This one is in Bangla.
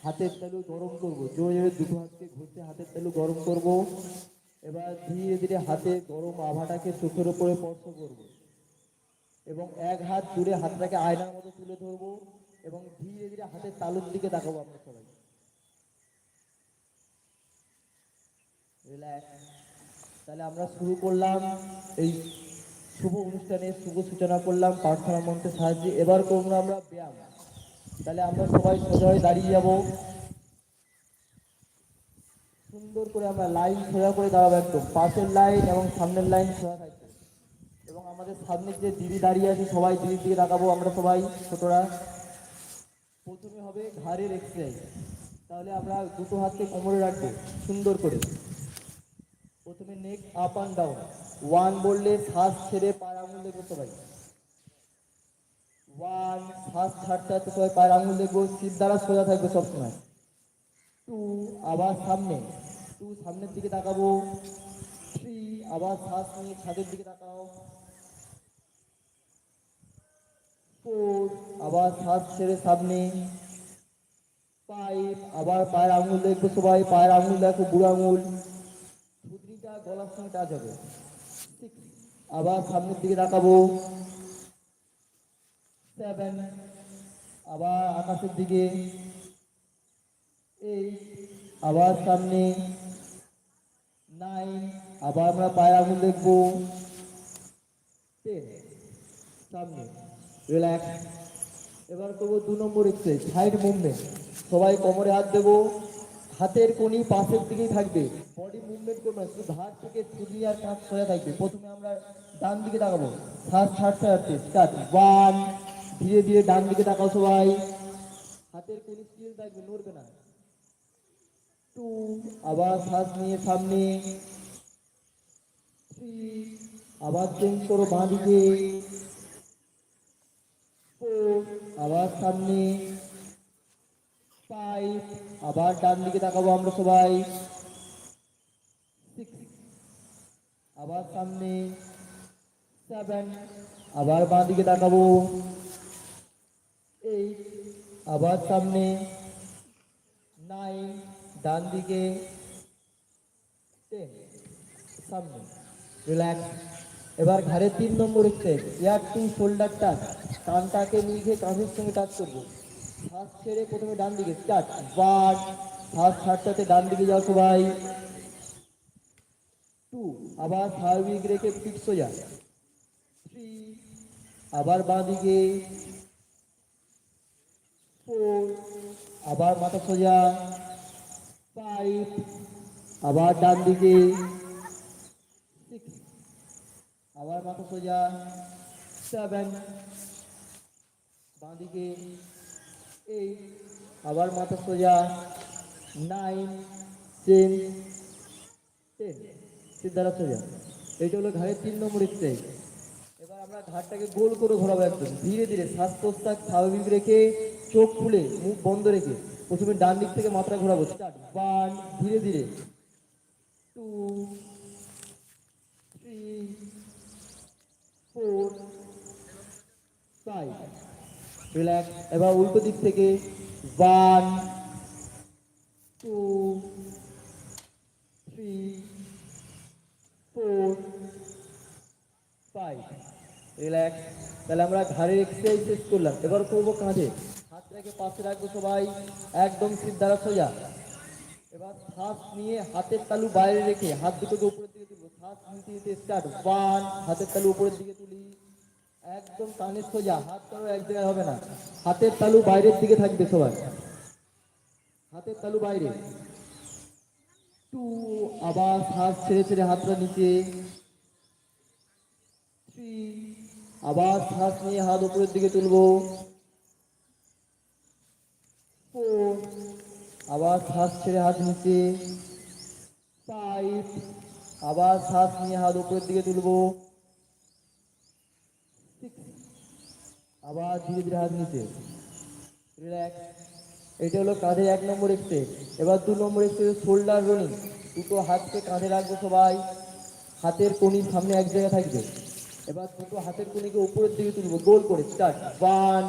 হাতের তালু গরম করব, জোরে জোরে দুটো হাতকে ঘুরতে হাতের তালু গরম করব। এবার ধীরে ধীরে হাতে গরম আভাটাকে চোখের উপরে স্পর্শ করব এবং এক হাত জুড়ে হাতটাকে আয়নার মতো তুলে ধরবো এবং ধীরে ধীরে হাতের তালুর দিকে তাকাবো আমরা সবাই। রিল্যাক্স। তাহলে আমরা শুরু করলাম এই শুভ অনুষ্ঠানের শুভ সূচনা করলাম প্রার্থনা মন্ত্রের সাহায্যে। এবার করবো আমরা ব্যায়াম। তাহলে আমরা সবাই সোজা হয়ে দাঁড়িয়ে যাব, সুন্দর করে আমরা লাইন সোজা করে দাঁড়াবো, একদম পাশের লাইন এবং সামনের লাইন সোজা থাকবে। এবং আমাদের সামনে যে দিদি দাঁড়িয়ে আছে সবাই দিদির দিকে তাকাবো আমরা সবাই ছোটরা। প্রথমে হবে ঘাড়ের এক্সারসাইজ। তাহলে আমরা দুটো হাতকে কোমরে রাখবো সুন্দর করে। প্রথমে নেক আপ অ্যান্ড ডাউন, ওয়ান বললে শ্বাস ছেড়ে পায়ের আঙুল দেখবো সবাই। ওয়ান, শ্বাস ছাড়তে ছাড়তে সবাই পায়ের আঙুল দেখবো, সিট দ্বারা সোজা থাকবে সবসময়। টু, আবার সামনে, টু সামনের দিকে তাকাবো। থ্রি, আবার শ্বাস নিয়ে ছাদের দিকে তাকাও। ফোর, আবার শ্বাস ছেড়ে সামনে। ফাইভ, আবার পায়ের আঙুল দেখবো সবাই, পায়ের আঙুল দেখো বুড়ো আঙুল, থুতনিটা গলার সঙ্গে টাচ হবে। সিক্স, আবার সামনের দিকে তাকাবো। সেভেন, আবার আকাশের দিকে। এইট, আবার সামনে। নাইন, আবার আমরা পায়ের আঙুল দেখবো। 10, সামনে। রিল্যাক্স। এবার করবো 2 নম্বর এক্সারসাইজ, সাইড মুভমেন্ট। সবাই কোমরে হাত দেবো, হাতের কোনি পাশের দিকেই থাকবে, বডি মুভমেন্ট করবে না, শুধু ধার থেকে থুতনি আর কাঁধ সোজা থাকবে। প্রথমে আমরা ডান দিকে তাকাবো, শ্বাস ছাড়তে ছাড়তে স্টার্ট। ওয়ান, ধীরে ধীরে ডান দিকে তাকাও সবাই, হাতের কোনি স্টিল থাকবে, নড়বে না। টু, আবার শ্বাস নিয়ে সামনে। থ্রি, আবার চেঞ্জ করো বাঁ দিকে। ফোর, আবার সামনে। ফাইভ, আবার ডান দিকে তাকাবো আমরা সবাই। সিক্স, আবার সামনে। সেভেন, আবার বাঁ দিকে তাকাবো। এইট, আবার সামনে। নাইন, ডান দিকে। 10, সামনে। রিল্যাক্স। এবার ঘাড়ের 3 নম্বর exercise, ear to shoulder touch. কানটাকে নিয়ে কাঁধের সঙ্গে টাচ করবো। শ্বাস ছেড়ে প্রথমে ডান দিকে স্টার্ট। ওয়ান, শ্বাস ছাড়তে ডান দিকে যাও সবাই। টু, আবার স্বাভাবিক রেখে পিঠ সোজা। থ্রি, আবার বাঁ দিকে। ফোর, আবার মাথা সোজা। ফাইভ, আবার ডান দিকে। সিক্স, আবার মাথা সোজা। সেভেন, বাঁ দিকে। এইট, আবার মাথা সোজা। Nine, change. 10, সিদ্ধারা সোজা। এইটা হলো ঘাড়ের 3 নম্বর এক্সারসাইজ। এবার আমরা ঘাড়টাকে গোল করে ঘোরাবো একদম ধীরে ধীরে, শ্বাস প্রশ্বাস স্বাভাবিক রেখে, চোখ খুলে মুখ বন্ধ রেখে। প্রথমে ডান দিক থেকে মাথা ঘোরাবো, স্টার্ট। ওয়ান, ধীরে ধীরে। Two, three, four, five. Relax. এবার উল্টো দিক থেকে। One, two, three, four, five. Relax. তাহলে আমরা ঘাড়ের এক্সারসাইজ শেষ করলাম। এবার করবো কাঁধে, হাতটাকে পাশে রাখবো সবাই, একদম সিদ্ধারা সোজা। এবার শ্বাস নিয়ে হাতের তালু বাইরে রেখে হাত দুটোকে উপরের দিকে তুলবো, শ্বাস নিতে নিতে স্টার্ট। ওয়ান, হাতের তালু উপরের দিকে তুলি, একদম কানের সোজা, হাত তালু এক জায়গায় হবে না, হাতের তালু বাইরের দিকে থাকবে সবাই, হাতের তালু বাইরে। টু, আবার শ্বাস ছেড়ে ছেড়ে হাতটা নিচে। থ্রি, আবার শ্বাস নিয়ে হাত উপরের দিকে তুলবো। ফোর, আবার শ্বাস ছেড়ে হাত নিচে। ফাইভ, আবার শ্বাস নিয়ে হাত উপরের দিকে তুলবো। সিক্স, আবার ধীরে ধীরে হাত নিচে। রিল্যাক্স। এটা হলো কাঁধে 1 নম্বর এক্সারসাইজ। এবার 2 নম্বর এক্সারসাইজ, শোল্ডার রোলিং। দুটো হাতকে কাঁধে রাখবো সবাই, হাতের কনি সামনে এক জায়গায় থাকবে। এবার দুটো হাতের কনিকে উপরের দিকে তুলবো গোল করে, স্টার্ট। ওয়ান,